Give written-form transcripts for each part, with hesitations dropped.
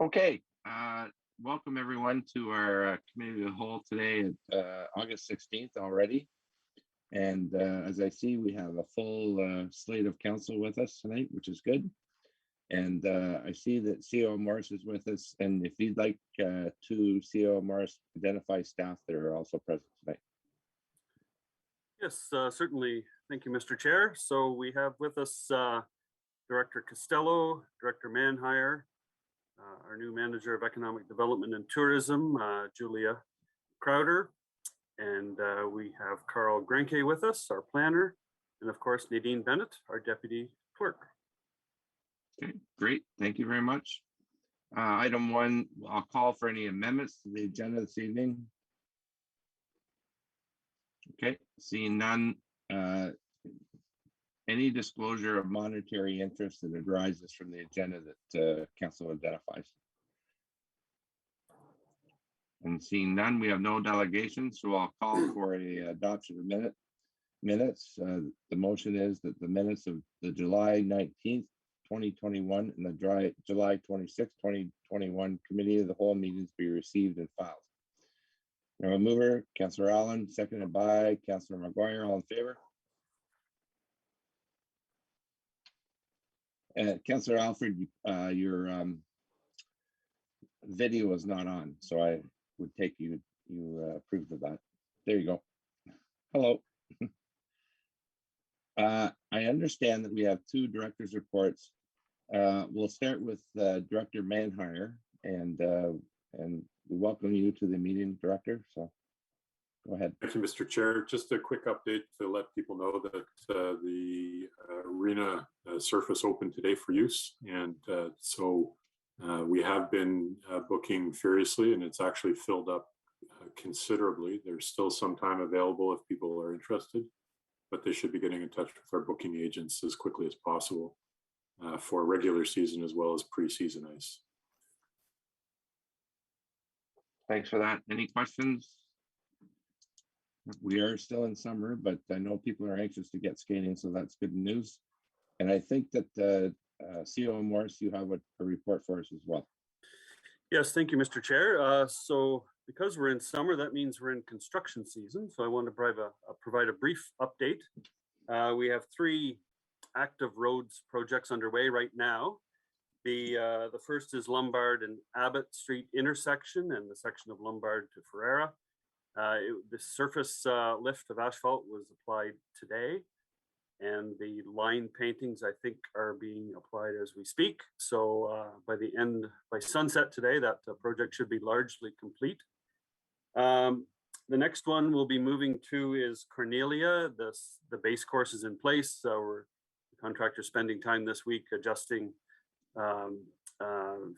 Okay, welcome everyone to our committee of the whole today at August 16th already. And as I see, we have a full slate of council with us tonight, which is good. And I see that CoW Morris is with us. And if you'd like to CoW Morris identify staff that are also present tonight. Yes, certainly. Thank you, Mr. Chair. So we have with us Director Costello, Director Manhire, our new Manager of Economic Development and Tourism, Julia Crowder, and we have Carl Grenke with us, our planner, and of course, Nadine Bennett, our Deputy Clerk. Okay, great. Thank you very much. Item 1, I'll call for any amendments to the agenda this evening. Okay, seeing none. Any disclosure of monetary interest that arises from the agenda that council identifies? And seeing none, we have no delegations, so I'll call for a adoption of minutes. The motion is that the minutes of the July 19th, 2021 and the July 26th, 2021 committee of the whole meetings be received and filed. Now, a mover, Councillor Allen, seconded by Councillor McGuire. All in favor? Councillor Alfred, your video is not on, so I would take you approved of that. There you go. Hello. I understand that we have 2 directors' reports. We'll start with Director Manhire, and we welcome you to the meeting, Director. So go ahead. Thank you, Mr. Chair. Just a quick update to let people know that the arena surface opened today for use. And so we have been booking furiously, and it's actually filled up considerably. There's still some time available if people are interested, but they should be getting in touch with our booking agents as quickly as possible for regular season as well as pre-season ice. Thanks for that. Any questions? We are still in summer, but I know people are anxious to get skating, so that's good news. And I think that CoW Morris, you have a report for us as well. Yes, thank you, Mr. Chair. So because we're in summer, that means we're in construction season. So I want to provide a brief update. We have 3 active roads projects underway right now. The first is Lombard and Abbott Street intersection and the section of Lombard to Ferreira. The surface lift of asphalt was applied today, and the line paintings, I think, are being applied as we speak. So by sunset today, that project should be largely complete. The next one we'll be moving to is Cornelia. The base course is in place. The contractor spending time this week adjusting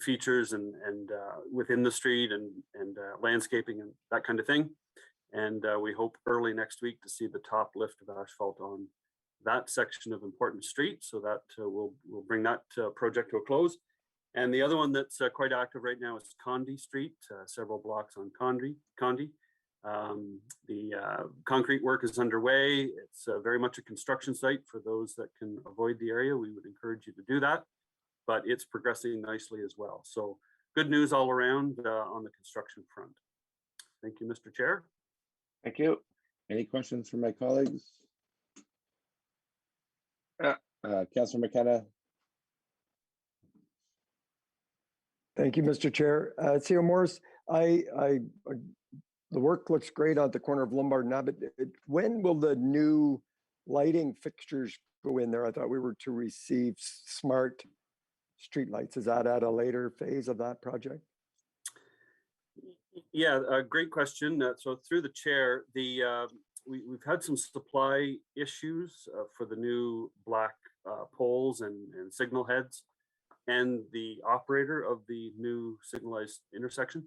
features and within the street and landscaping and that kind of thing. And we hope early next week to see the top lift of asphalt on that section of important street. So that we'll bring that project to a close. And the other one that's quite active right now is Condi Street, several blocks on Condi. The concrete work is underway. It's very much a construction site. For those that can avoid the area, we would encourage you to do that, but it's progressing nicely as well. So good news all around on the construction front. Thank you, Mr. Chair. Thank you. Any questions from my colleagues? Councillor McKenna. Thank you, Mr. Chair. CoW Morris, the work looks great at the corner of Lombard and Abbott. When will the new lighting fixtures go in there? I thought we were to receive smart streetlights. Is that at a later phase of that project? Yeah, great question. So through the chair, we've had some supply issues for the new black poles and signal heads and the operator of the new signalized intersection.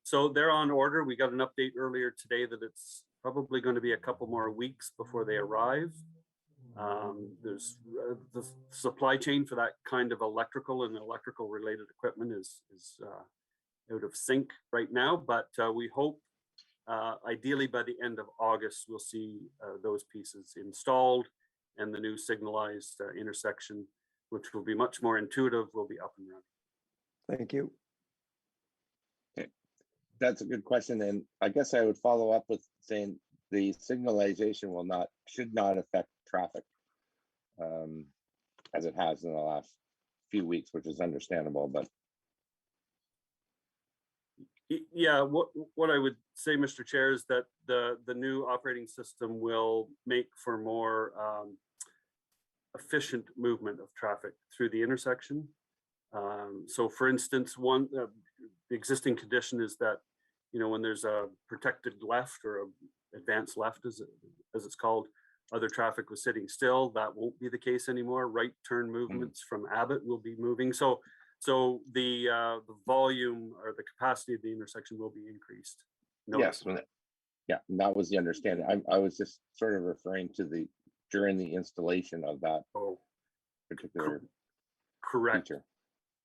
So they're on order. We got an update earlier today that it's probably going to be a couple more weeks before they arrive. There's the supply chain for that kind of electrical and electrical related equipment is out of sync right now, but we hope ideally by the end of August we'll see those pieces installed and the new signalized intersection, which will be much more intuitive, will be up and running. Thank you. that's a good question. And I guess I would follow up with saying the signalization should not affect traffic as it has in the last few weeks, which is understandable, but Yeah, what I would say, Mr. Chair, is that the new operating system will make for more efficient movement of traffic through the intersection. So for instance, the existing condition is that, when there's a protected left or a advanced left, as it's called, other traffic was sitting still. That won't be the case anymore. Right turn movements from Abbott will be moving. So the volume or the capacity of the intersection will be increased. yes, yeah, and that was the understanding. I was just sort of referring to during the installation of that particular Correct. feature.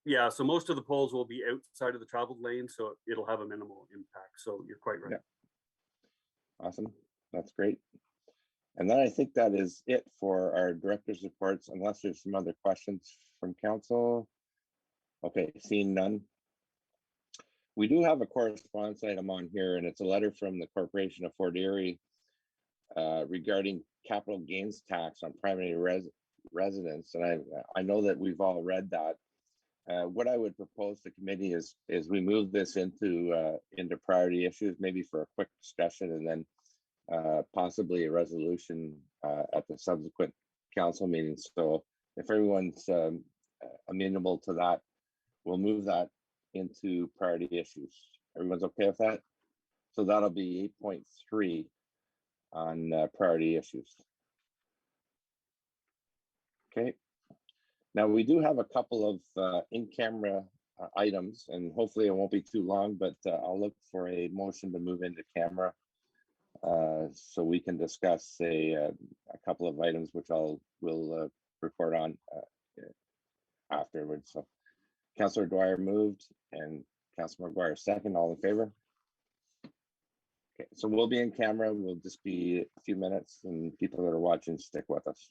Yeah, so most of the poles will be outside of the traveled lane, so it'll have a minimal impact. So you're quite right. Yeah. Awesome. That's great. And then I think that is it for our director's reports, unless there's some other questions from council. Okay, seeing none. We do have a correspondence item on here, and it's a letter from the Corporation of Fort Erie regarding capital gains tax on primary residents. And I know that we've all read that. What I would propose to committee is we move this into priority issues, maybe for a quick discussion, and then possibly a resolution at the subsequent council meeting. So if everyone's amenable to that, we'll move that into priority issues. Everyone's okay with that? So that'll be 8.3 on priority issues. Okay. Now we do have a couple of in-camera items, and hopefully it won't be too long, but I'll look for a motion to move into camera so we can discuss a couple of items, which we'll report on afterwards. So Councillor Dwyer moved and Councillor McGuire second. All in favor? Okay, so we'll be in camera. We'll just be a few minutes, and people that are watching, stick with us.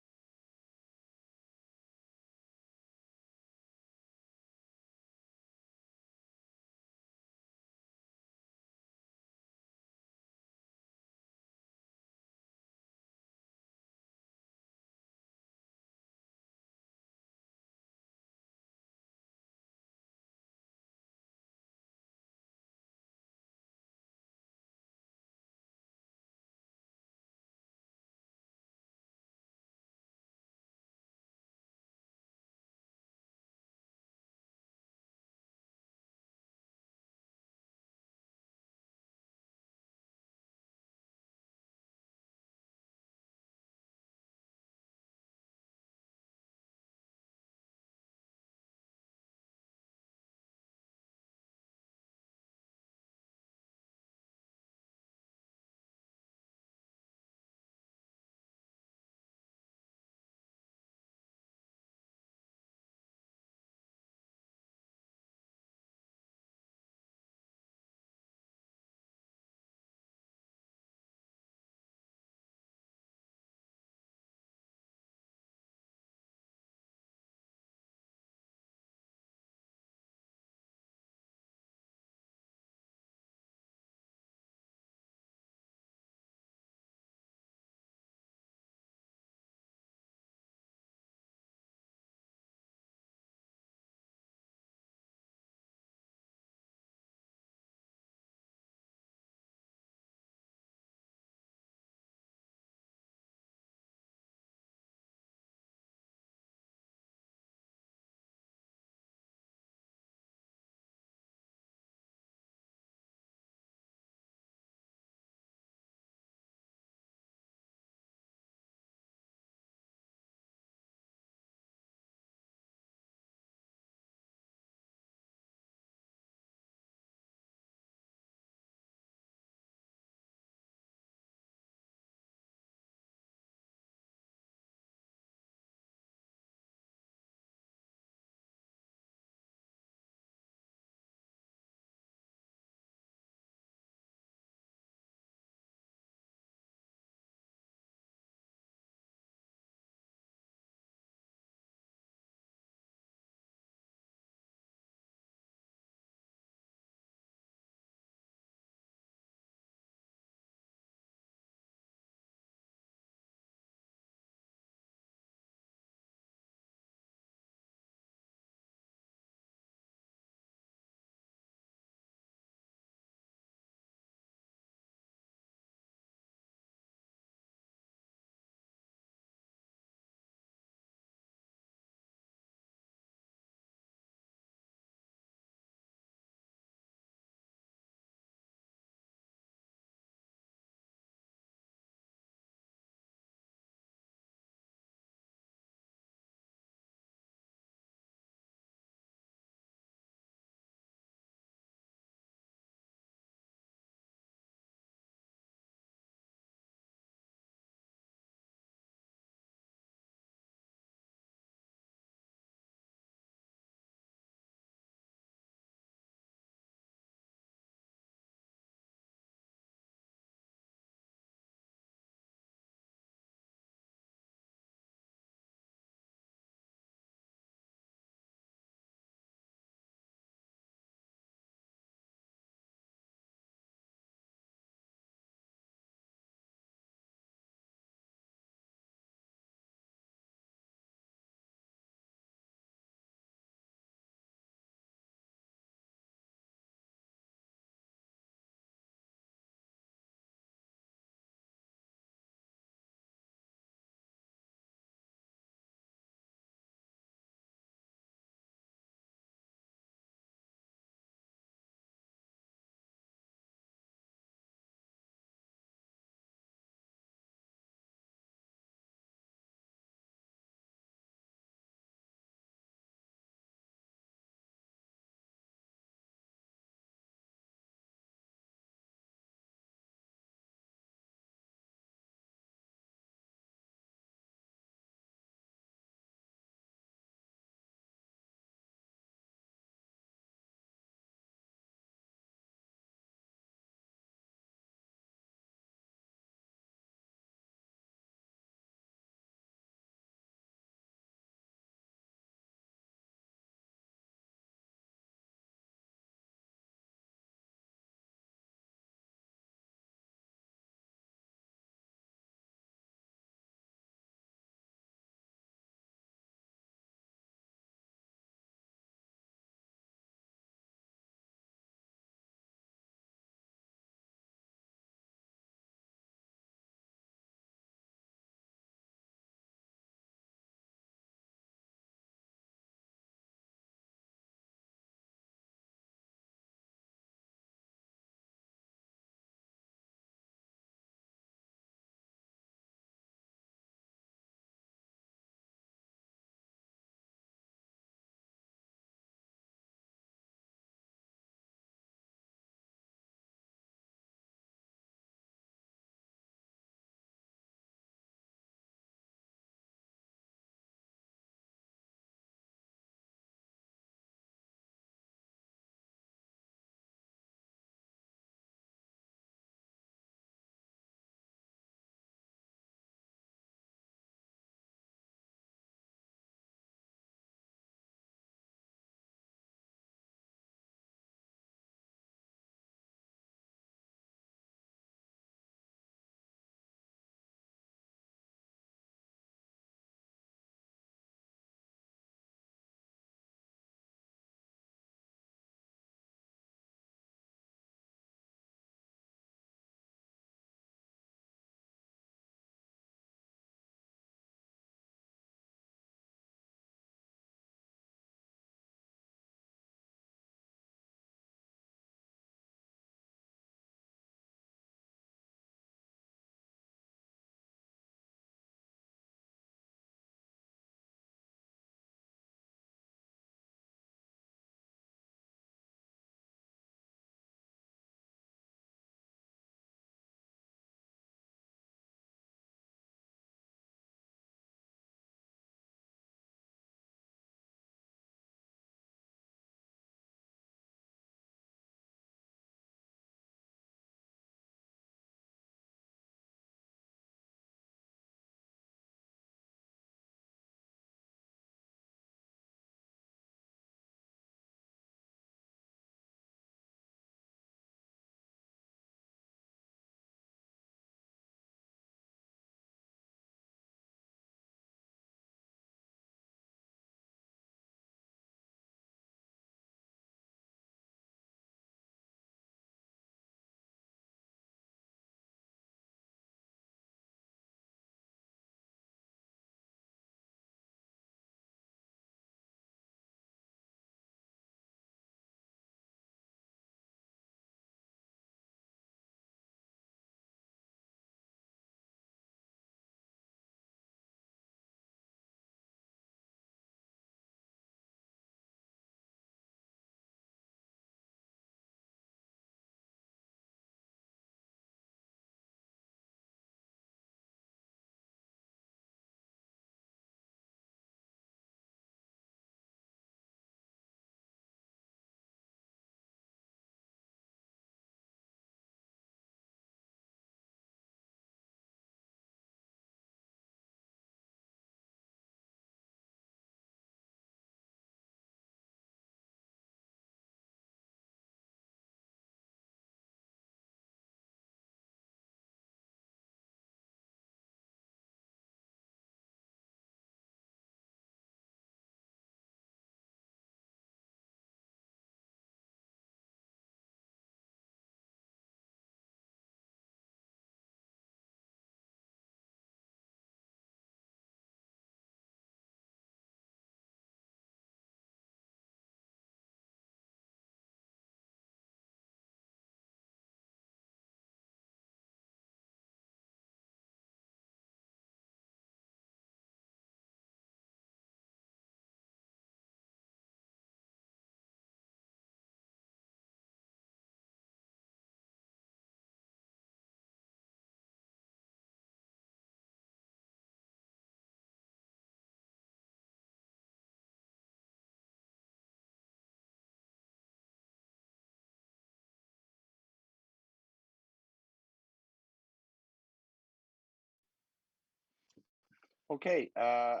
Okay, I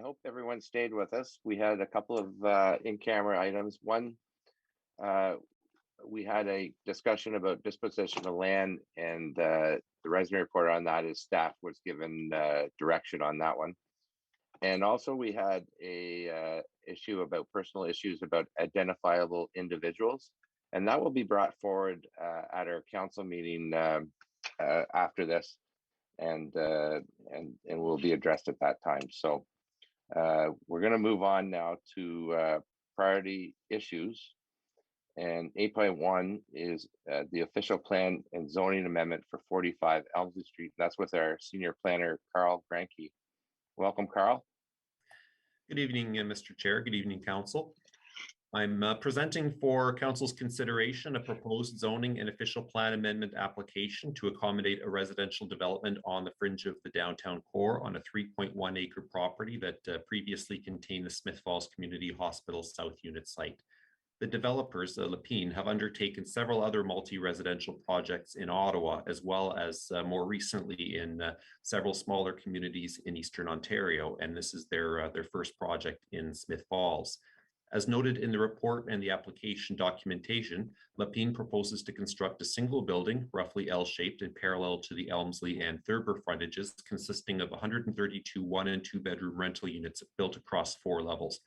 hope everyone stayed with us. We had a couple of in-camera items. One, we had a discussion about disposition of land, and the resident report on that is staff was given direction on that one. And also we had a issue about personal issues about identifiable individuals, and that will be brought forward at our council meeting after this, and will be addressed at that time. So we're going to move on now to priority issues. And 8.1 is the official plan and zoning amendment for 45 Elmsley Street. That's with our senior planner, Carl Granke. Welcome, Carl. Good evening, Mr. Chair. Good evening, Council. I'm presenting for Council's consideration a proposed zoning and official plan amendment application to accommodate a residential development on the fringe of the downtown core on a 3.1 acre property that previously contained the Smith Falls Community Hospital South Unit site. The developers, Lapine, have undertaken several other multi-residential projects in Ottawa, as well as more recently in several smaller communities in Eastern Ontario, and this is their first project in Smith Falls. As noted in the report and the application documentation, Lapine proposes to construct a single building, roughly L-shaped and parallel to the Elmsley and Thurber frontages, consisting of 132 one and two bedroom rental units built across 4 levels.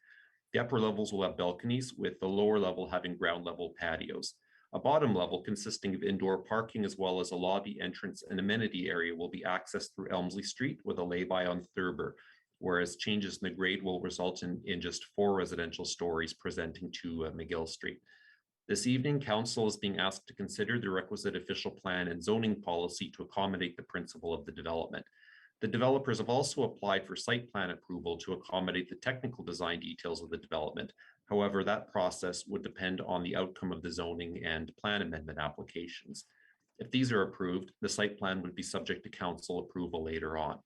The upper levels will have balconies, with the lower level having ground level patios. A bottom level consisting of indoor parking as well as a lobby entrance and amenity area will be accessed through Elmsley Street with a lay-by on Thurber, whereas changes in the grade will result in just 4 residential stories presenting to McGill Street. This evening, Council is being asked to consider the requisite official plan and zoning policy to accommodate the principle of the development. The developers have also applied for site plan approval to accommodate the technical design details of the development. However, that process would depend on the outcome of the zoning and plan amendment applications. If these are approved, the site plan would be subject to council approval later on.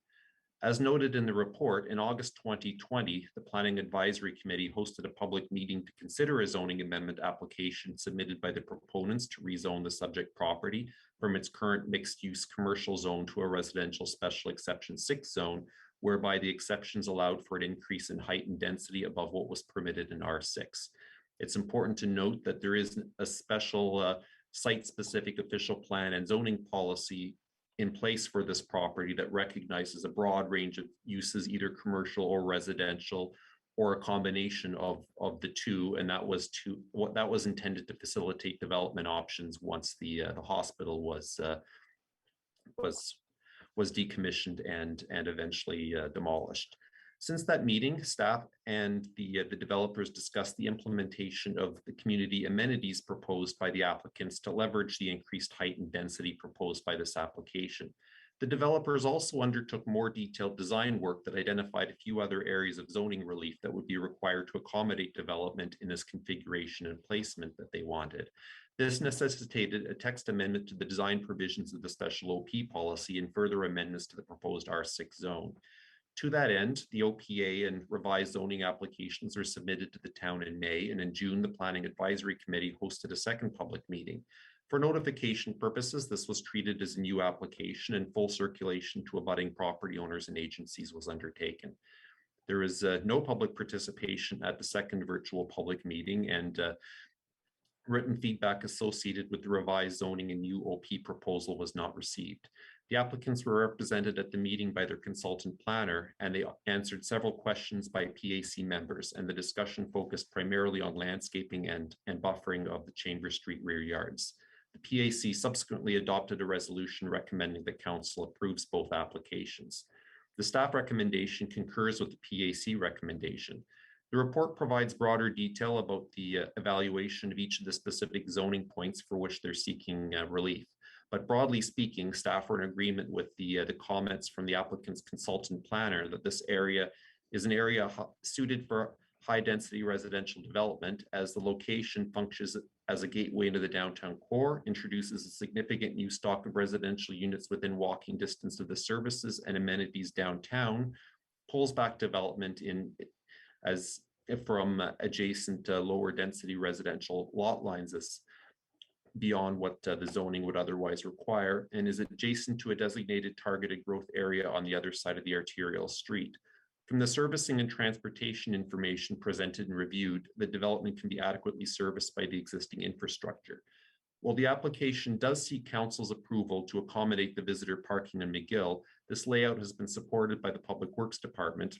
As noted in the report, in August 2020, the Planning Advisory Committee hosted a public meeting to consider a zoning amendment application submitted by the proponents to rezone the subject property from its current mixed-use commercial zone to a residential special exception 6 zone, whereby the exceptions allowed for an increase in height and density above what was permitted in R6. It's important to note that there is a special site-specific official plan and zoning policy in place for this property that recognizes a broad range of uses, either commercial or residential, or a combination of the two, and that was intended to facilitate development options once the hospital was decommissioned and eventually demolished. Since that meeting, staff and the developers discussed the implementation of the community amenities proposed by the applicants to leverage the increased height and density proposed by this application. The developers also undertook more detailed design work that identified a few other areas of zoning relief that would be required to accommodate development in this configuration and placement that they wanted. This necessitated a text amendment to the design provisions of the special OP policy and further amendments to the proposed R6 zone. To that end, the OPA and revised zoning applications were submitted to the town in May, and in June, the Planning Advisory Committee hosted a second public meeting. For notification purposes, this was treated as a new application, and full circulation to abutting property owners and agencies was undertaken. There is no public participation at the second virtual public meeting, and written feedback associated with the revised zoning and new OP proposal was not received. The applicants were represented at the meeting by their consultant planner, and they answered several questions by PAC members, and the discussion focused primarily on landscaping and buffering of the Chambers Street rear yards. The PAC subsequently adopted a resolution recommending that council approves both applications. The staff recommendation concurs with the PAC recommendation. The report provides broader detail about the evaluation of each of the specific zoning points for which they're seeking relief. But broadly speaking, staff are in agreement with the comments from the applicant's consultant planner that this area is an area suited for high density residential development, as the location functions as a gateway into the downtown core, introduces a significant new stock of residential units within walking distance of the services and amenities downtown, pulls back development from adjacent lower density residential lot lines. This beyond what the zoning would otherwise require, and is adjacent to a designated targeted growth area on the other side of the arterial street. From the servicing and transportation information presented and reviewed, the development can be adequately serviced by the existing infrastructure. While the application does seek council's approval to accommodate the visitor parking in McGill, this layout has been supported by the Public Works Department.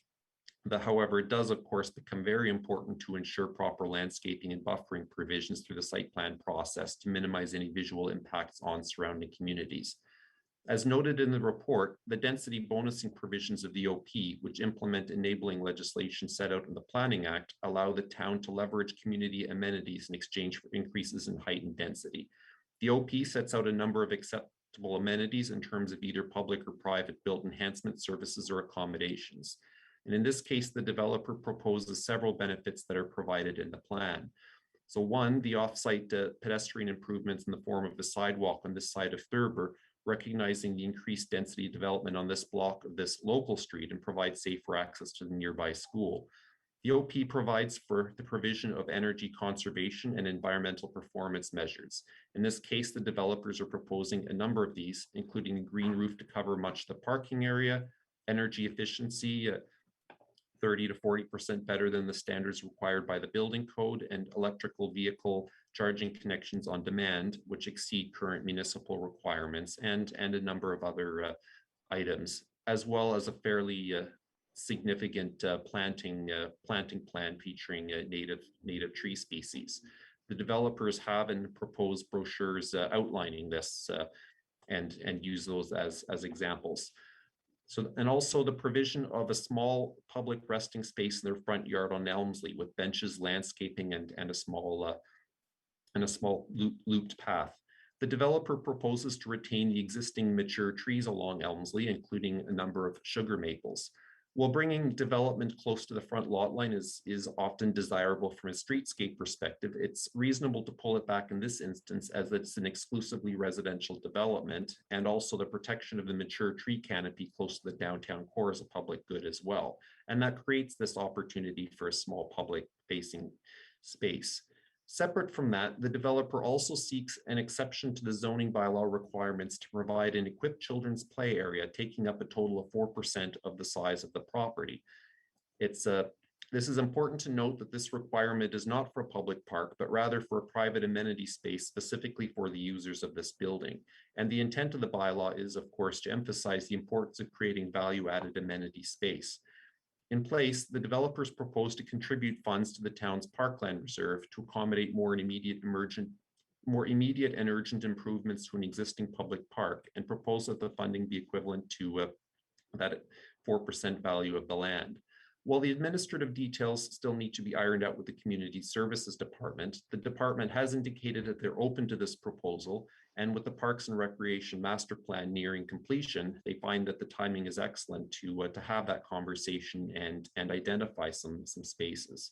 However, it does, of course, become very important to ensure proper landscaping and buffering provisions through the site plan process to minimize any visual impacts on surrounding communities. As noted in the report, the density bonusing provisions of the OP, which implement enabling legislation set out in the Planning Act, allow the town to leverage community amenities in exchange for increases in height and density. The OP sets out a number of acceptable amenities in terms of either public or private built enhancement services or accommodations. And in this case, the developer proposes several benefits that are provided in the plan. So one, the off-site pedestrian improvements in the form of the sidewalk on this side of Thurber, recognizing the increased density development on this block of this local street and provide safer access to the nearby school. The OP provides for the provision of energy conservation and environmental performance measures. In this case, the developers are proposing a number of these, including a green roof to cover much of the parking area, energy efficiency, 30 to 40% better than the standards required by the building code, and electrical vehicle charging connections on demand, which exceed current municipal requirements, and a number of other items, as well as a fairly significant planting plan featuring native tree species. The developers have and propose brochures outlining this and use those as examples. So, and also the provision of a small public resting space in their front yard on Elmsley with benches, landscaping, and a small looped path. The developer proposes to retain the existing mature trees along Elmsley, including a number of sugar maples. While bringing development close to the front lot line is often desirable from a streetscape perspective, it's reasonable to pull it back in this instance as it's an exclusively residential development, and also the protection of the mature tree canopy close to the downtown core is a public good as well. And that creates this opportunity for a small public facing space. Separate from that, the developer also seeks an exception to the zoning bylaw requirements to provide an equipped children's play area, taking up a total of 4% of the size of the property. This is important to note that this requirement is not for a public park, but rather for a private amenity space specifically for the users of this building. And the intent of the bylaw is, of course, to emphasize the importance of creating value-added amenity space. In place, the developers propose to contribute funds to the town's parkland reserve to accommodate more immediate and urgent improvements to an existing public park, and propose that the funding be equivalent to that 4% value of the land. While the administrative details still need to be ironed out with the Community Services Department, the department has indicated that they're open to this proposal, and with the Parks and Recreation Master Plan nearing completion, they find that the timing is excellent to have that conversation and identify some spaces.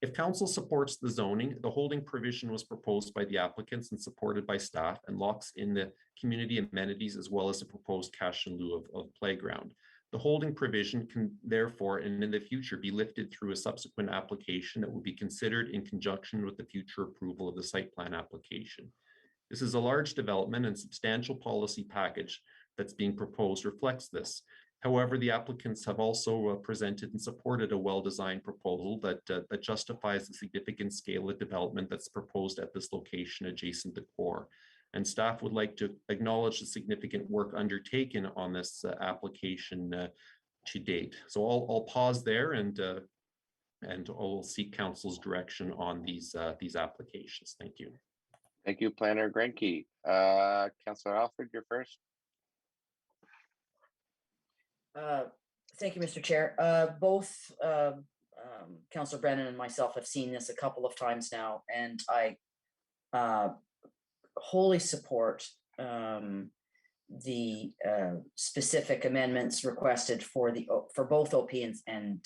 If council supports the zoning, the holding provision was proposed by the applicants and supported by staff and locks in the community amenities as well as the proposed cash in lieu of playground. The holding provision can therefore, and in the future, be lifted through a subsequent application that will be considered in conjunction with the future approval of the site plan application. This is a large development and substantial policy package that's being proposed reflects this. However, the applicants have also presented and supported a well-designed proposal that justifies the significant scale of development that's proposed at this location adjacent to core. And staff would like to acknowledge the significant work undertaken on this application to date. So I'll pause there and I'll seek council's direction on these applications. Thank you. Thank you, Planner Grenke. Councillor Alfred, you're first. Thank you, Mr. Chair. Both Councillor Brennan and myself have seen this a couple of times now, and I wholly support the specific amendments requested for both OP and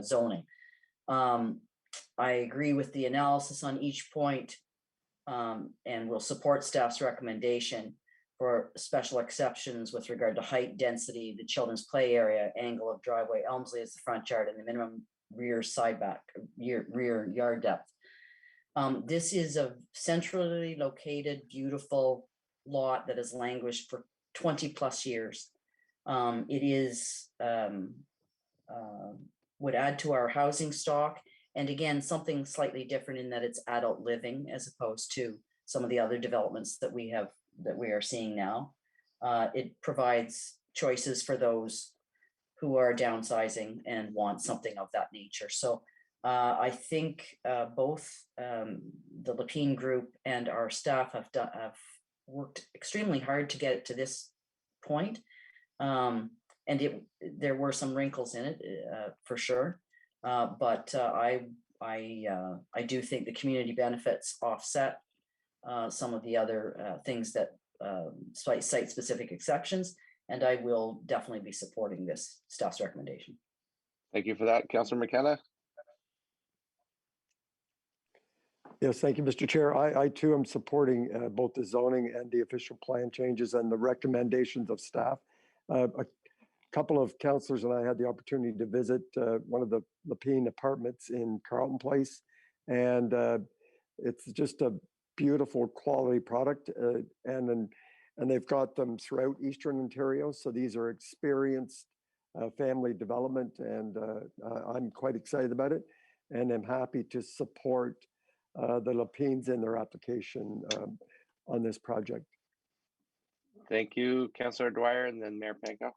zoning. I agree with the analysis on each point, and will support staff's recommendation for special exceptions with regard to height, density, the children's play area, angle of driveway, Elmsley as the front yard, and the minimum rear yard depth. This is a centrally located, beautiful lot that has languished for 20 plus years. It is would add to our housing stock. And again, something slightly different in that it's adult living as opposed to some of the other developments that we are seeing now. It provides choices for those who are downsizing and want something of that nature. So I think both the Lapine Group and our staff have worked extremely hard to get it to this point. And there were some wrinkles in it for sure. But I do think the community benefits offset some of the other things that site-specific exceptions, and I will definitely be supporting this staff's recommendation. Thank you for that. Councillor McKenna? Yes, thank you, Mr. Chair. I too am supporting both the zoning and the official plan changes and the recommendations of staff. A couple of councillors and I had the opportunity to visit one of the Lapine apartments in Carlton Place, and it's just a beautiful quality product, and they've got them throughout Eastern Ontario. So these are experienced family development, and I'm quite excited about it, and I'm happy to support the Lapines in their application on this project. Thank you, Councillor Dwyer, and then Mayor Panko.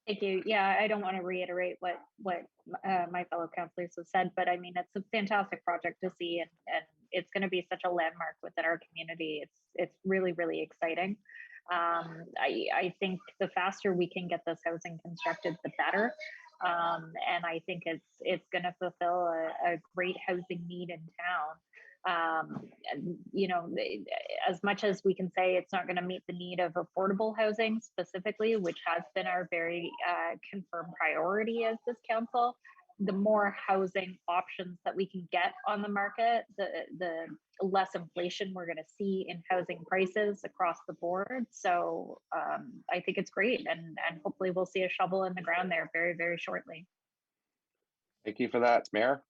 Thank you. Yeah, I don't want to reiterate what my fellow councillors have said, but I mean, it's a fantastic project to see, and it's going to be such a landmark within our community. It's really, really exciting. I think the faster we can get this housing constructed, the better. And I think it's going to fulfill a great housing need in town. You know, as much as we can say it's not going to meet the need of affordable housing specifically, which has been our very confirmed priority as this council, the more housing options that we can get on the market, the less inflation we're going to see in housing prices across the board. So I think it's great, and hopefully we'll see a shovel in the ground there very, very shortly. Thank you for that, Mayor.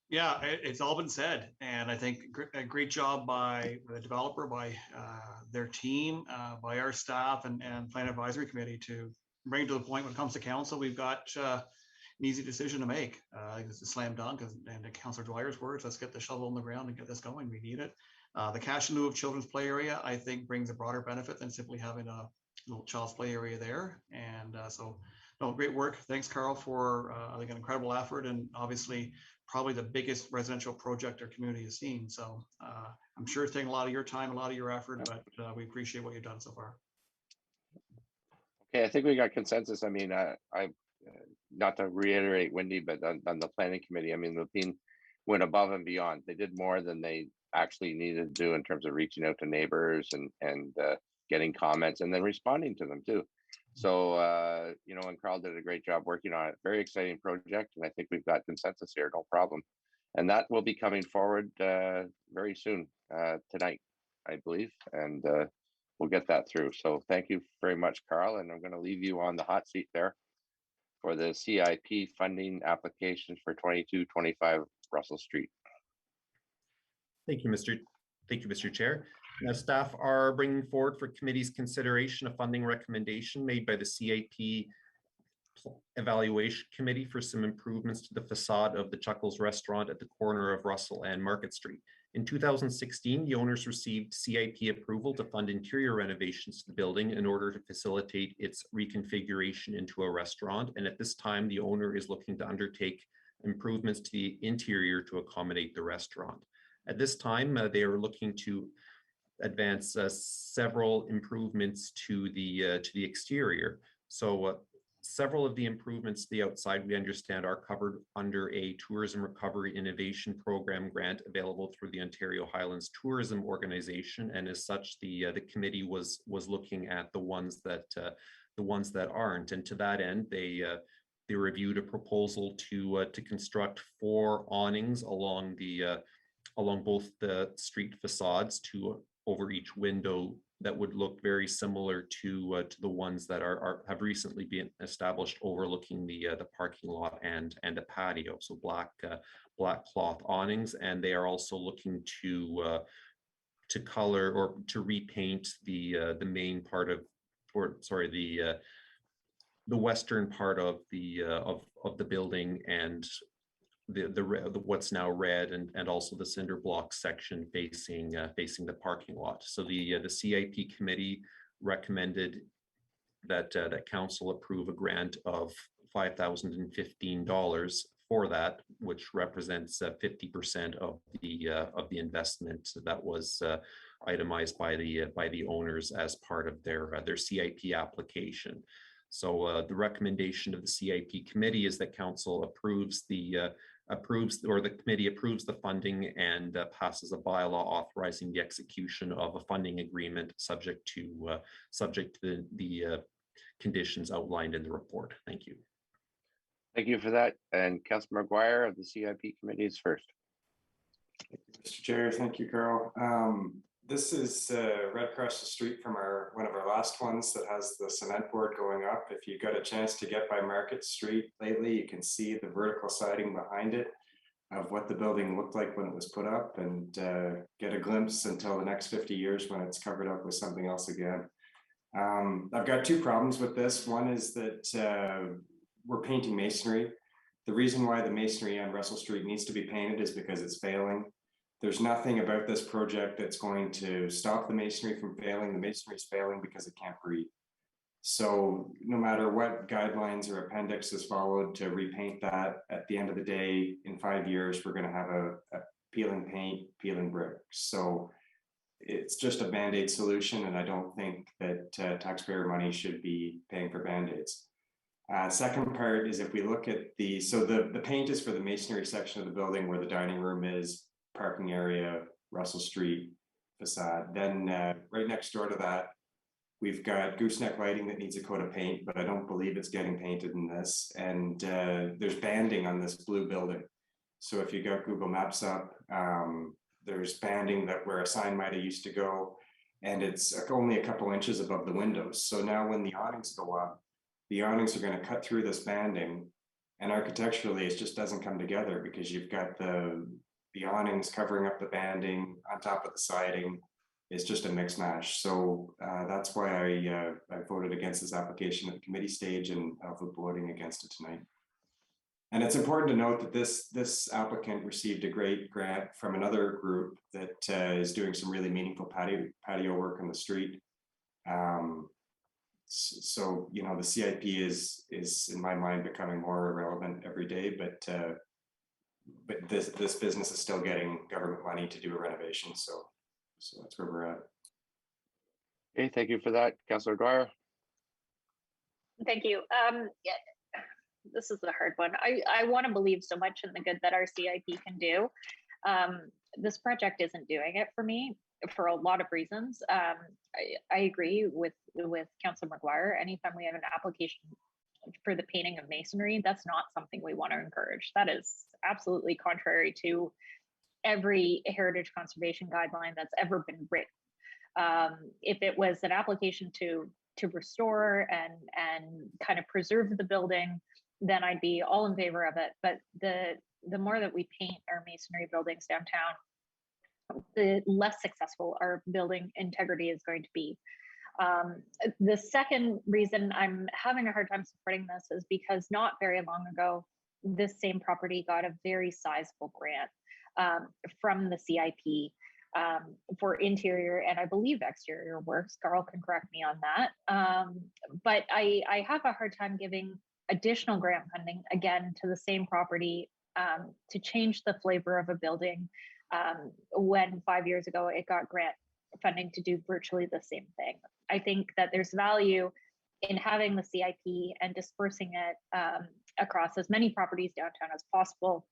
Yeah, it's all been said, and I think a great job by the developer, by their team, by our staff and Plan Advisory Committee to bring it to the point when it comes to council. We've got an easy decision to make. It's a slam dunk, and to Councillor Dwyer's words, let's get the shovel in the ground and get this going. We need it. The cash in lieu of children's play area, I think, brings a broader benefit than simply having a little child's play area there. And so, no, great work. Thanks, Carl, for I think an incredible effort, and obviously probably the biggest residential project our community has seen. So I'm sure it's taking a lot of your time, a lot of your effort, but we appreciate what you've done so far. Okay, I think we got consensus. I mean, I not to reiterate Wendy, but on the planning committee, I mean, Lapine went above and beyond. They did more than they actually needed to do in terms of reaching out to neighbors and getting comments and then responding to them too. So, you know, and Carl did a great job working on it. Very exciting project. And I think we've got consensus here, no problem. And that will be coming forward very soon tonight, I believe. And we'll get that through. So thank you very much, Carl. And I'm going to leave you on the hot seat there for the CIP funding application for 2225 Russell Street. Thank you, Mr. Chair. Now, staff are bringing forward for committee's consideration a funding recommendation made by the CIP Evaluation Committee for some improvements to the facade of the Chuckles restaurant at the corner of Russell and Market Street. In 2016, the owners received CIP approval to fund interior renovations to the building in order to facilitate its reconfiguration into a restaurant. And at this time, the owner is looking to undertake improvements to the interior to accommodate the restaurant. At this time, they are looking to advance several improvements to the exterior. So several of the improvements to the outside, we understand, are covered under a Tourism Recovery Innovation Program grant available through the Ontario Highlands Tourism Organization, and as such, the committee was looking at the ones that aren't. And to that end, they reviewed a proposal to construct 4 awnings along both the street facades over each window that would look very similar to the ones that have recently been established overlooking the parking lot and a patio. So black cloth awnings, and they are also looking to color or to repaint the main part of, or sorry, the western part of the building, and the what's now red, and also the cinder block section facing the parking lot. So the CIP committee recommended that council approve a grant of $5,015 for that, which represents 50% of the investment that was itemized by the owners as part of their CIP application. So the recommendation of the CIP committee is that council approves the committee approves the funding and passes a bylaw authorizing the execution of a funding agreement subject to the conditions outlined in the report. Thank you. Thank you for that. And Councilor McGuire of the CIP committee is first. Mr. Chair, thank you, Carl. This is right across the street from one of our last ones that has the cement board going up. If you got a chance to get by Market Street lately, you can see the vertical siding behind it of what the building looked like when it was put up, and get a glimpse until the next 50 years when it's covered up with something else again. I've got two problems with this. One is that we're painting masonry. The reason why the masonry on Russell Street needs to be painted is because it's failing. There's nothing about this project that's going to stop the masonry from failing. The masonry is failing because it can't breathe. So no matter what guidelines or appendix is followed to repaint that, at the end of the day, in 5 years, we're going to have a peeling paint, peeling brick. So it's just a Band-Aid solution, and I don't think that taxpayer money should be paying for Band-Aids. Second part is, if we look at the paint is for the masonry section of the building where the dining room is, parking area, Russell Street facade. Then right next door to that, we've got gooseneck lighting that needs a coat of paint, but I don't believe it's getting painted in this. And there's banding on this blue building. So if you got Google Maps up, there's banding that where a sign might have used to go, and it's only a couple inches above the windows. So now when the awnings go up, the awnings are going to cut through this banding, and architecturally it just doesn't come together because you've got the awnings covering up the banding on top of the siding. It's just a mix mash. So that's why I voted against this application at the committee stage, and I'll be voting against it tonight. And it's important to note that this applicant received a great grant from another group that is doing some really meaningful patio work on the street. So, you know, the CIP is in my mind becoming more irrelevant every day, but this business is still getting government money to do a renovation. So that's where we're at. Okay, thank you for that, Councilor Dwyer. Thank you. Yeah, this is the hard one. I want to believe so much in the good that our CIP can do. This project isn't doing it for me for a lot of reasons. I agree with Councilor McGuire. Anytime we have an application for the painting of masonry, that's not something we want to encourage. That is absolutely contrary to every heritage conservation guideline that's ever been written. If it was an application to restore and kind of preserve the building, then I'd be all in favor of it. But the more that we paint our masonry buildings downtown, the less successful our building integrity is going to be. The second reason I'm having a hard time supporting this is because not very long ago, this same property got a very sizable grant from the CIP for interior and I believe exterior works. Carl can correct me on that. But I have a hard time giving additional grant funding again to the same property to change the flavor of a building when 5 years ago it got grant funding to do virtually the same thing. I think that there's value in having the CIP and dispersing it across as many properties downtown as possible.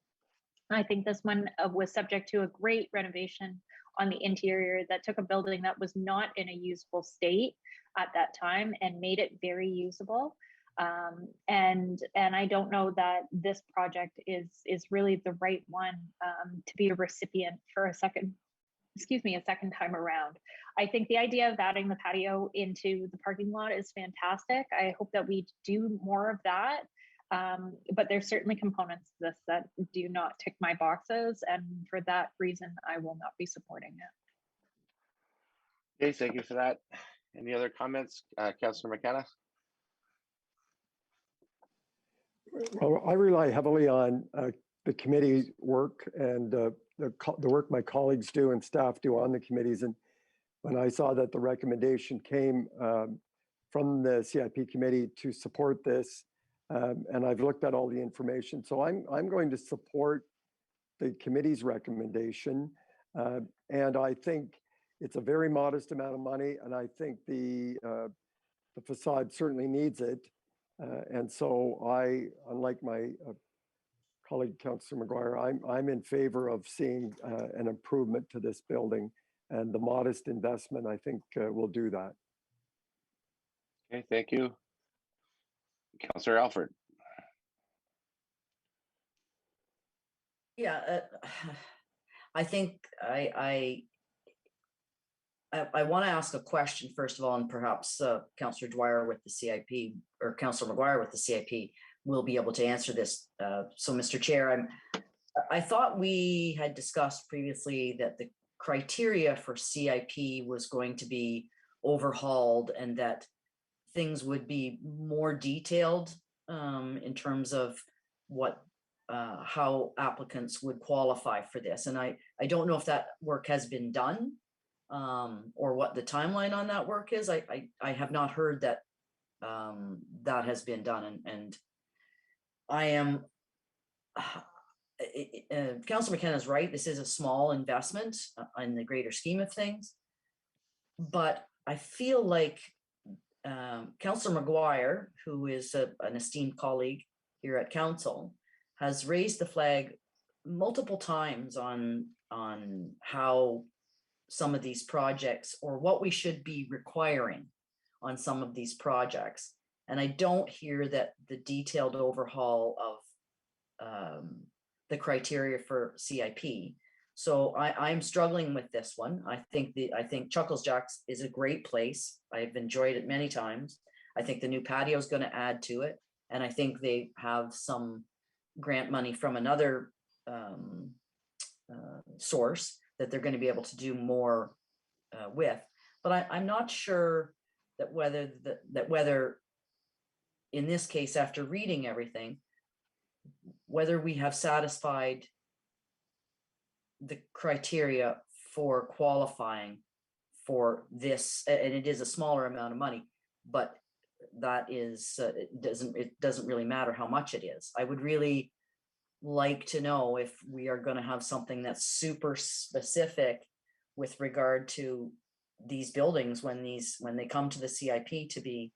I think this one was subject to a great renovation on the interior that took a building that was not in a usable state at that time and made it very usable. And I don't know that this project is really the right one to be a recipient for a second excuse me, a second time around. I think the idea of adding the patio into the parking lot is fantastic. I hope that we do more of that. But there's certainly components to this that do not tick my boxes. And for that reason, I will not be supporting it. Okay, thank you for that. Any other comments, Councillor McKenna? Well, I rely heavily on the committee work and the work my colleagues do and staff do on the committees. And when I saw that the recommendation came from the CIP committee to support this, and I've looked at all the information, so I'm going to support the committee's recommendation. And I think it's a very modest amount of money, and I think the facade certainly needs it. And so unlike my colleague, Councillor McGuire, I'm in favor of seeing an improvement to this building, and the modest investment, I think, will do that. Okay, thank you. Councillor Alford. Yeah, I think I want to ask a question first of all, and perhaps Councillor Dwyer with the CIP or Councillor McGuire with the CIP will be able to answer this. So, Mr. Chair, I thought we had discussed previously that the criteria for CIP was going to be overhauled and that things would be more detailed in terms of what how applicants would qualify for this. And I don't know if that work has been done or what the timeline on that work is. I have not heard that that has been done. And I am, Councillor McKenna is right. This is a small investment in the greater scheme of things. But I feel like Councillor McGuire, who is an esteemed colleague here at Council, has raised the flag multiple times on how some of these projects or what we should be requiring on some of these projects. And I don't hear that the detailed overhaul of the criteria for CIP. So I'm struggling with this one. I think Chuckles Jack's is a great place. I've enjoyed it many times. I think the new patio is going to add to it. And I think they have some grant money from another source that they're going to be able to do more with. But I'm not sure that whether in this case, after reading everything, whether we have satisfied the criteria for qualifying for this, and it is a smaller amount of money, but that is it doesn't really matter how much it is. I would really like to know if we are going to have something that's super specific with regard to these buildings when they come to the CIP to be.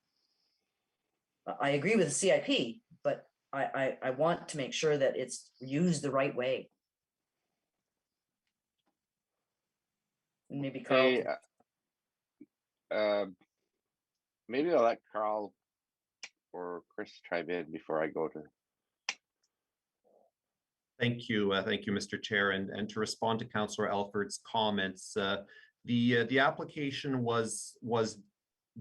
I agree with the CIP, but I want to make sure that it's used the right way. Maybe Carl. Maybe I'll let Carl or Chris chime in before I go to. Thank you, Mr. Chair. And to respond to Councillor Alford's comments, the application was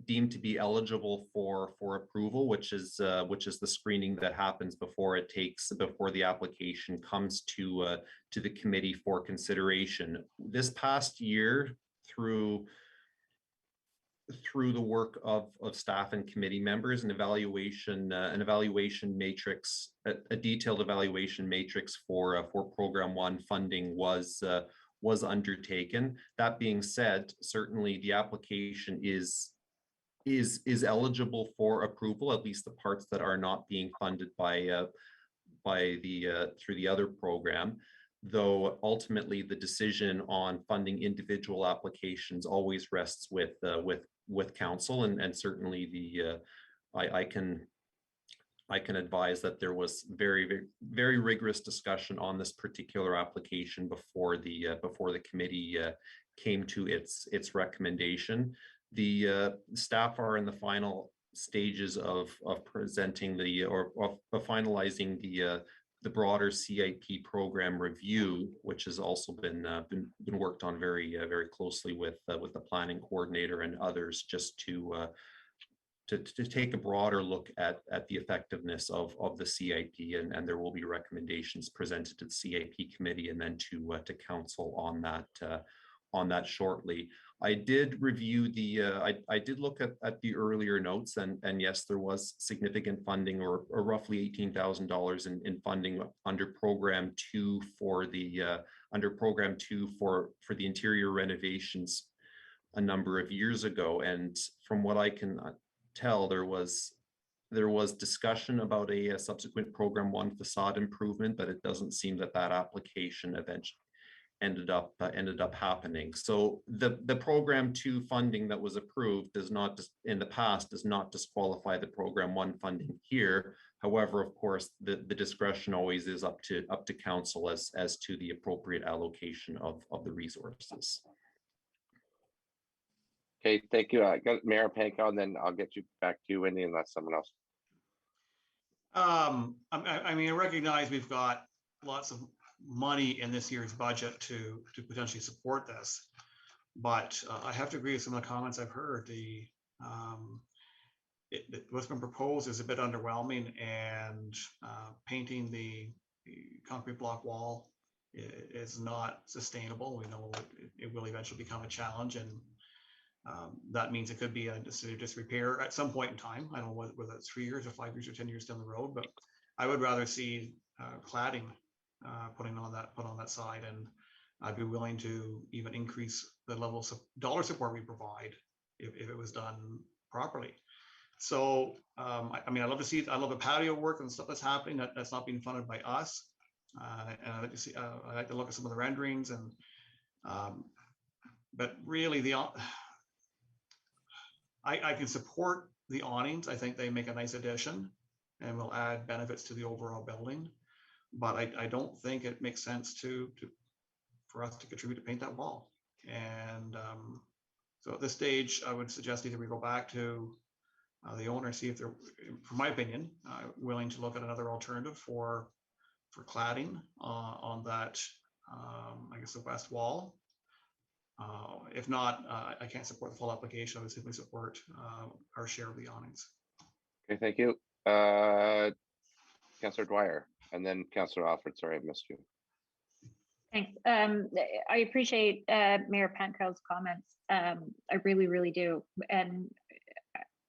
deemed to be eligible for approval, which is the screening that happens before the application comes to the committee for consideration. This past year, through the work of staff and committee members, an evaluation matrix, a detailed evaluation matrix for Program 1 funding was undertaken. That being said, certainly the application is eligible for approval, at least the parts that are not being funded by through the other program. Though ultimately the decision on funding individual applications always rests with council, and certainly I can advise that there was very rigorous discussion on this particular application before the committee came to its recommendation. The staff are in the final stages of presenting of finalizing the broader CIP program review, which has also been worked on very closely with the planning coordinator and others, just to take a broader look at the effectiveness of the CIP, and there will be recommendations presented to the CIP committee and then to council on that shortly. I did review I did look at the earlier notes, and yes, there was significant funding, or roughly $18,000 in funding under Program 2 for the interior renovations a number of years ago. And from what I can tell, there was discussion about a subsequent Program 1 facade improvement, but it doesn't seem that application eventually ended up happening. So the Program 2 funding that was approved does not disqualify the Program 1 funding here. However, of course, the discretion always is up to council as to the appropriate allocation of the resources. Okay, thank you. I got Mayor Panko, and then I'll get you back to you, Wendy, unless someone else. I mean, I recognize we've got lots of money in this year's budget to potentially support this, but I have to agree with some of the comments I've heard. What's been proposed is a bit underwhelming, and painting the concrete block wall is not sustainable. We know it will eventually become a challenge, and that means it could be a disrepair at some point in time. I don't know whether it's 3 years or 5 years or 10 years down the road, but I would rather see cladding put on that side, and I'd be willing to even increase the level of dollar support we provide if it was done properly. So I mean, I love the patio work and stuff that's happening that's not being funded by us, and I like to see I like to look at some of the renderings, and but really I can support the awnings. I think they make a nice addition and will add benefits to the overall building. But I don't think it makes sense for us to contribute to paint that wall. And so at this stage, I would suggest either we go back to the owner, see if they're, from my opinion, willing to look at another alternative for cladding on that, I guess, the west wall. If not, I can't support the full application. I would simply support our share of the awnings. Okay, thank you. Councillor Dwyer, and then Councillor Alfred. Sorry, I missed you. Thanks. I appreciate Mayor Panko's comments. I really, really do. And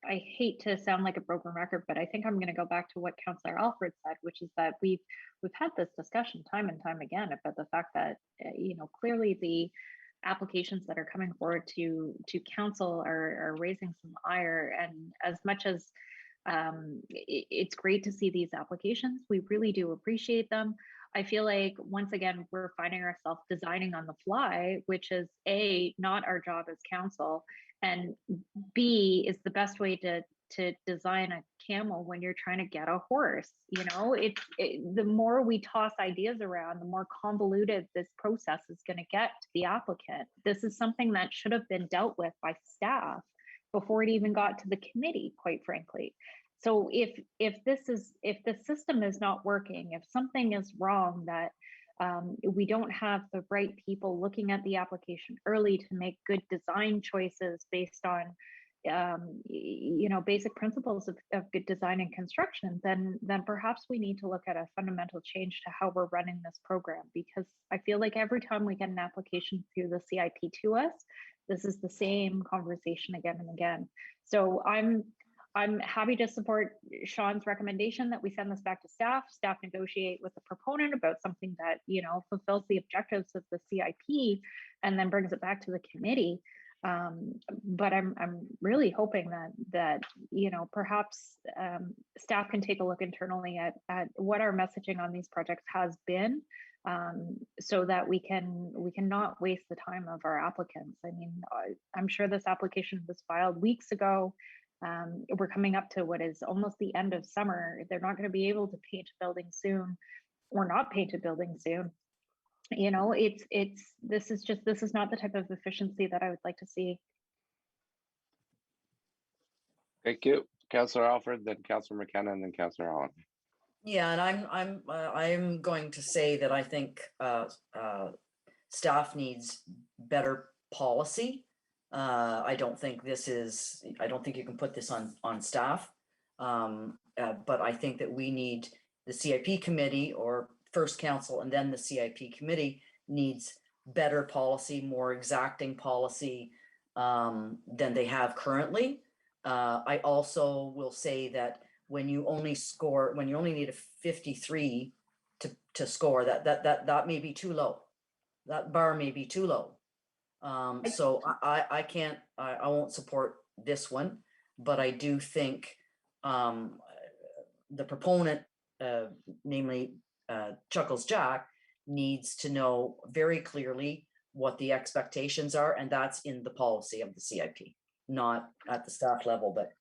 I hate to sound like a broken record, but I think I'm going to go back to what Councillor Alfred said, which is that we've had this discussion time and time again about the fact that clearly the applications that are coming forward to council are raising some ire. And as much as it's great to see these applications, we really do appreciate them. I feel like once again we're finding ourselves designing on the fly, which is A, not our job as council, and B, is the best way to design a camel when you're trying to get a horse. The more we toss ideas around, the more convoluted this process is going to get to the applicant. This is something that should have been dealt with by staff before it even got to the committee, quite frankly. So if the system is not working, if something is wrong, that we don't have the right people looking at the application early to make good design choices based on basic principles of good design and construction, then perhaps we need to look at a fundamental change to how we're running this program, because I feel like every time we get an application through the CIP to us, this is the same conversation again and again. So I'm happy to support Sean's recommendation that we send this back to staff. Staff negotiate with the proponent about something that fulfills the objectives of the CIP, and then brings it back to the committee. But I'm really hoping that perhaps staff can take a look internally at what our messaging on these projects has been, so that we can not waste the time of our applicants. I mean, I'm sure this application was filed weeks ago. We're coming up to what is almost the end of summer. They're not going to be able to paint a building soon, or not paint a building soon. This is not the type of efficiency that I would like to see. Thank you, Councillor Alfred, then Councillor McKenna, and then Councillor Allen. Yeah, and I'm going to say that I think staff needs better policy. I don't think I don't think you can put this on staff. But I think that we need the CIP committee, or first council and then the CIP committee needs better policy, more exacting policy than they have currently. I also will say that when you only need a 53 to score, that may be too low. That bar may be too low. So I can't, I won't support this one, but I do think the proponent, namely Chuckles Jack, needs to know very clearly what the expectations are, and that's in the policy of the CIP, not at the staff level, but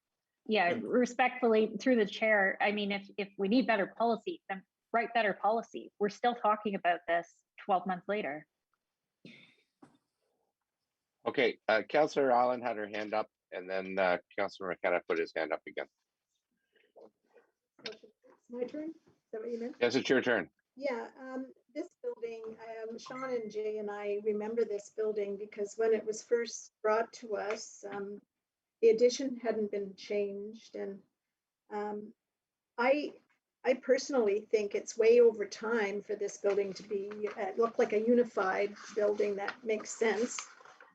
Yeah, respectfully, through the chair, I mean, if we need better policy, then write better policy. We're still talking about this 12 months later. Okay, Councillor Allen had her hand up, and then Councillor McKenna put his hand up again. It's my turn? Is that what you meant? Yes, it's your turn. Yeah, this building, Sean and Jay and I remember this building because when it was first brought to us, the addition hadn't been changed. And I personally think it's way over time for this building to be look like a unified building that makes sense.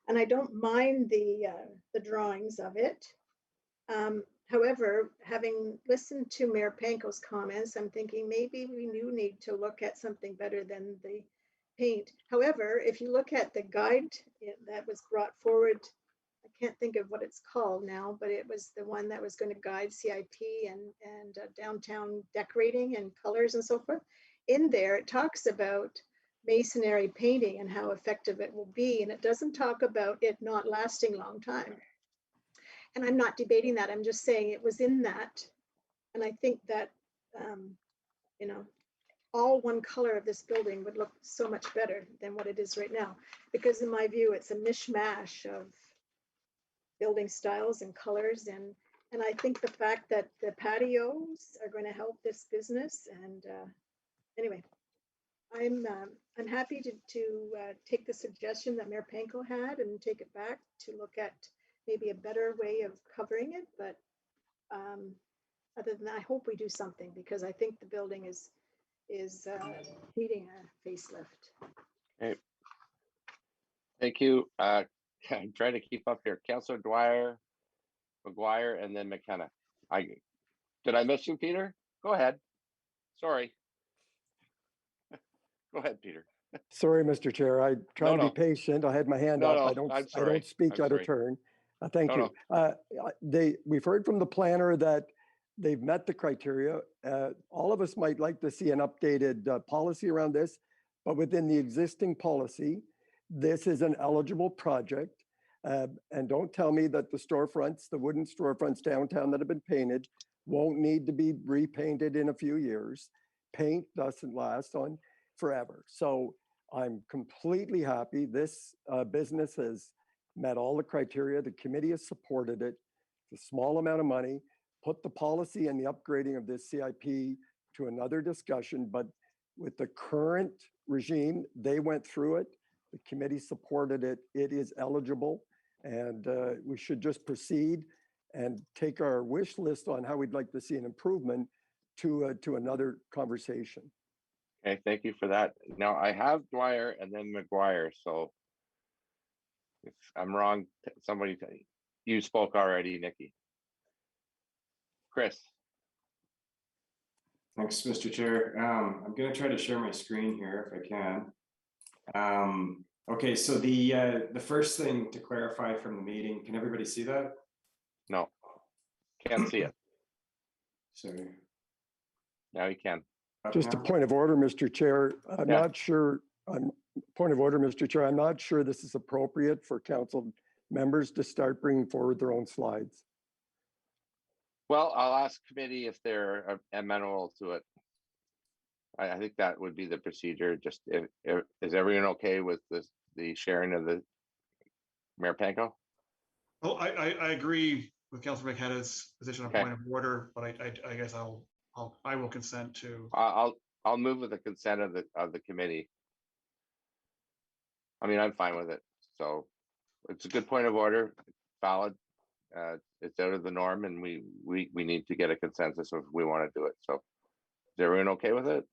And I don't mind the drawings of it. However, having listened to Mayor Panko's comments, I'm thinking maybe we do need to look at something better than the paint. However, if you look at the guide that was brought forward, I can't think of what it's called now, but it was the one that was going to guide CIP and downtown decorating and colors and so forth. In there, it talks about masonry painting and how effective it will be. And it doesn't talk about it not lasting a long time. And I'm not debating that. I'm just saying it was in that. And I think that, you know, all one color of this building would look so much better than what it is right now. Because in my view, it's a mishmash of building styles and colors. And I think the fact that the patios are going to help this business. And anyway, I'm happy to take the suggestion that Mayor Panko had and take it back to look at maybe a better way of covering it. But other than that, I hope we do something because I think the building is needing a facelift. Okay. Thank you. I'm trying to keep up here. Councillor Dwyer, McGuire, and then McKenna. Did I miss you, Peter? Go ahead. Sorry. Go ahead, Peter. Sorry, Mr. Chair. I try to be patient. I had my hand up. I'm I sorry. don't speak out of turn. Thank you. We've heard from the planner that they've met the criteria. All of us might like to see an updated policy around this, but within the existing policy, this is an eligible project. And don't tell me that the storefronts, the wooden storefronts downtown that have been painted won't need to be repainted in a few years. Paint doesn't last on forever. So I'm completely happy. This business has met all the criteria. The committee has supported it. It's a small amount of money. Put the policy and the upgrading of this CIP to another discussion, but with the current regime, they went through it. The committee supported it. It is eligible, and we should just proceed and take our wish list on how we'd like to see an improvement to another conversation. Okay, thank you for that. Now I have Dwyer and then McGuire. So if I'm wrong, you spoke already, Nikki. Chris. Thanks, Mr. Chair. I'm going to try to share my screen here if I can. Okay, so the first thing to clarify from the meeting, can everybody see that? No, can't see it. Sorry. Now you can. Just a point of order, Mr. Chair. I'm not sure. Point of order, Mr. Chair. I'm not sure this is appropriate for council members to start bringing forward their own slides. Well, I'll ask committee if they're amenable to it. I think that would be the procedure. Just is everyone okay with the sharing of the Mayor Panko? Oh, I agree with Councilor McKenna's position on point of order, but I guess I'll I will consent to. I'll move with the consent of the committee. I mean, I'm fine with it. So it's a good point of order, valid. It's out of the norm, and we need to get a consensus if we want to do it. So is everyone okay with it?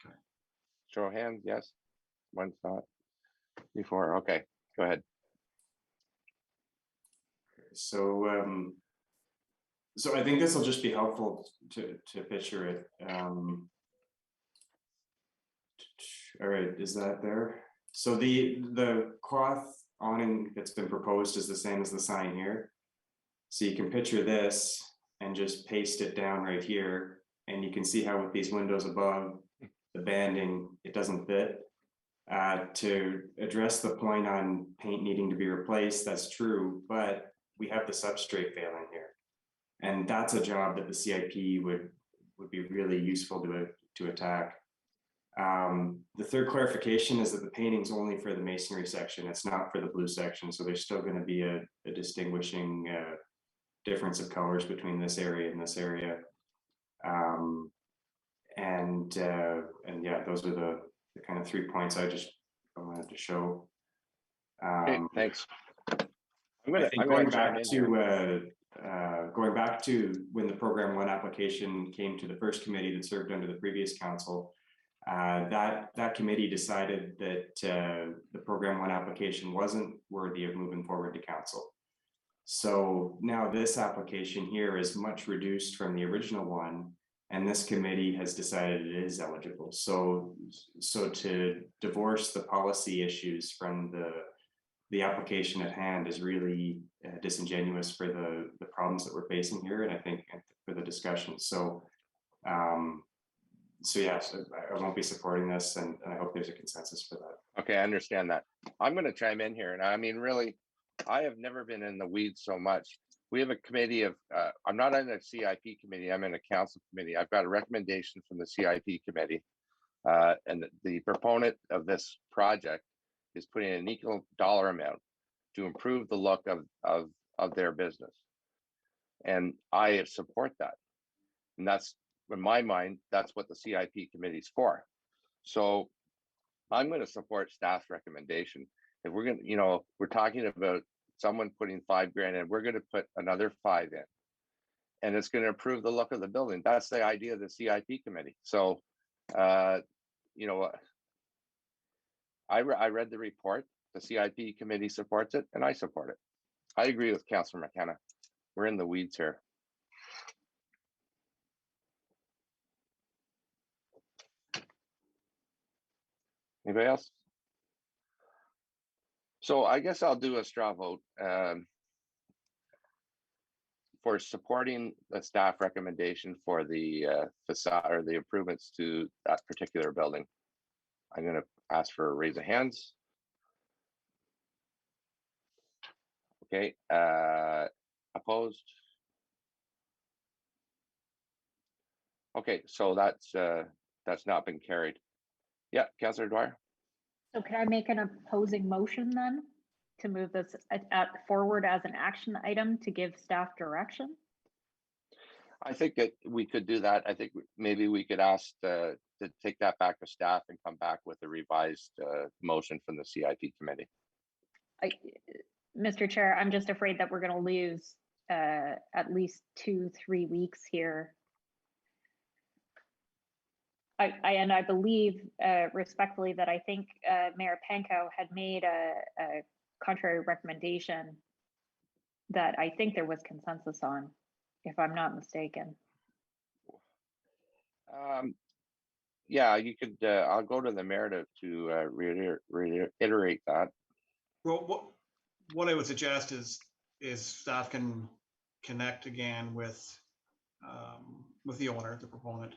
Okay. Show of hands, yes. One's not. Before, okay, go ahead. So, so I think this will just be helpful to picture it. All right, is that there? So the cloth awning that's been proposed is the same as the sign here. So you can picture this and just paste it down right here. And you can see how with these windows above, the banding, it doesn't fit. To address the point on paint needing to be replaced, that's true, but we have the substrate failing here. And that's a job that the CIP would be really useful to attack. The third clarification is that the painting's only for the masonry section. It's not for the blue section. So there's still going to be a distinguishing difference of colors between this area and this area. And yeah, those are the kind of 3 points I wanted to show. Okay, thanks. Going back to when the Program 1 application came to the first committee that served under the previous council, that committee decided that the Program 1 application wasn't worthy of moving forward to council. So now this application here is much reduced from the original one, and this committee has decided it is eligible. So to divorce the policy issues from the application at hand is really disingenuous for the problems that we're facing here, and I think for the discussion. So yes, I won't be supporting this, and I hope there's a consensus for that. Okay, I understand that. I'm going to chime in here, and I mean, really, I have never been in the weeds so much. We have a committee of, I'm not in a CIP committee, I'm in a council committee. I've got a recommendation from the CIP committee, and the proponent of this project is putting an equal dollar amount to improve the look of their business. And I support that. And that's, in my mind, that's what the CIP committee is for. So I'm going to support staff's recommendation. If we're going to, we're talking about someone putting $5,000 in, we're going to put another 5 in. And it's going to improve the look of the building. That's the idea of the CIP committee. So, I read the report, the CIP committee supports it, and I support it. I agree with Councillor McKenna. We're in the weeds here. Anybody else? So I guess I'll do a straw vote for supporting the staff recommendation for the facade or the improvements to that particular building. I'm going to ask for a raise of hands. Okay, opposed? Okay, so that's not been carried. Yeah, Councillor Dwyer. So can I make an opposing motion then to move this forward as an action item to give staff direction? I think that we could do that. I think maybe we could ask to take that back to staff and come back with a revised motion from the CIP committee. Mr. Chair, I'm just afraid that we're going to lose at least 2-3 weeks here. I believe respectfully that I think Mayor Pankow had made a contrary recommendation that I think there was consensus on, if I'm not mistaken. Yeah, you could. I'll go to the mayor to reiterate that. Well, what I would suggest is staff can connect again with the owner, the proponent,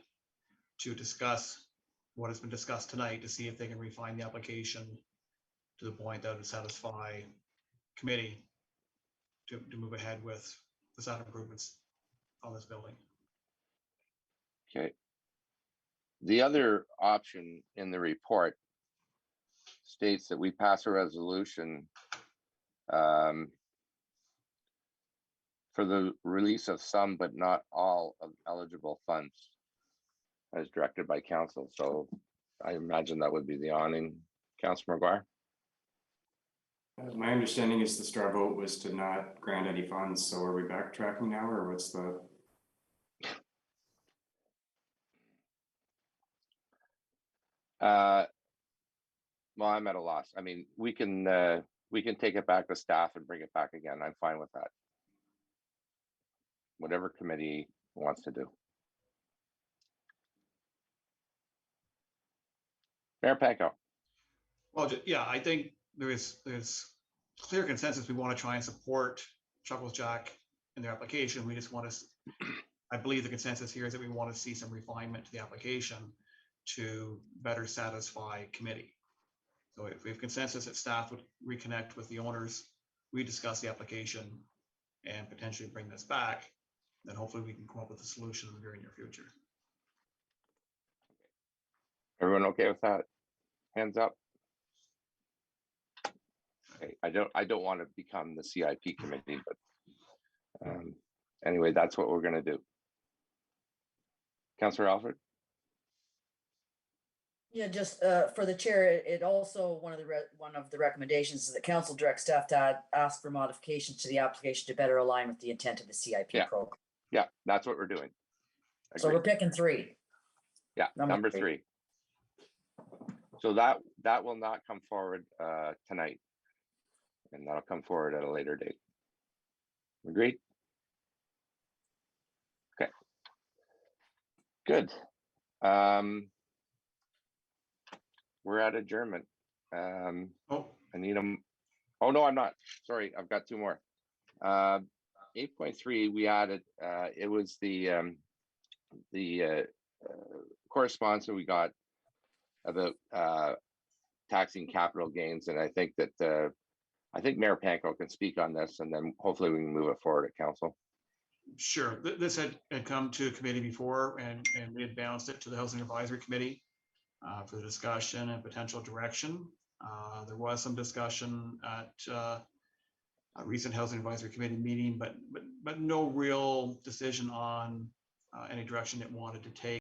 to discuss what has been discussed tonight, to see if they can refine the application to the point that would satisfy committee to move ahead with the sound improvements on this building. Okay. The other option in the report states that we pass a resolution for for the release of some, but not all of eligible funds as directed by council. So I imagine that would be the awning. Councilor McGuire? My understanding is the straw vote was to not grant any funds. So are we backtracking now, or what's the? Well, I'm at a loss. I mean, we can take it back to staff and bring it back again. I'm fine with that. Whatever committee wants to do. Mayor Panko. Well, yeah, I think there's clear consensus. We want to try and support Chuckles Jack in their application. We just want to, I believe the consensus here is that we want to see some refinement to the application to better satisfy committee. So if we have consensus that staff would reconnect with the owners, rediscuss the application and potentially bring this back, then hopefully we can come up with a solution in the very near future. Everyone okay with that? Hands up. Okay, I don't want to become the CIP committee, but anyway, that's what we're going to do. Councillor Alfred? Yeah, just for the chair, it also, one of the recommendations is that council direct staff to ask for modifications to the application to better align with the intent of the CIP program. Yeah, that's what we're doing. So Agreed. we're picking 3. Yeah, number 3. So that will not come forward tonight, and that'll come forward at a later date. Agreed? Okay. Good. We're at adjournment. I need them. Oh no, I'm not. Sorry, I've got 2 more. 8.3 we added. It was the correspondence that we got about taxing capital gains, and I think that I think Mayor Panko can speak on this, and then hopefully we can move it forward at council. Sure. This had come to committee before, and we had bounced it to the Housing Advisory Committee for the discussion and potential direction. There was some discussion at a recent Housing Advisory Committee meeting, but no real decision on any direction it wanted to take.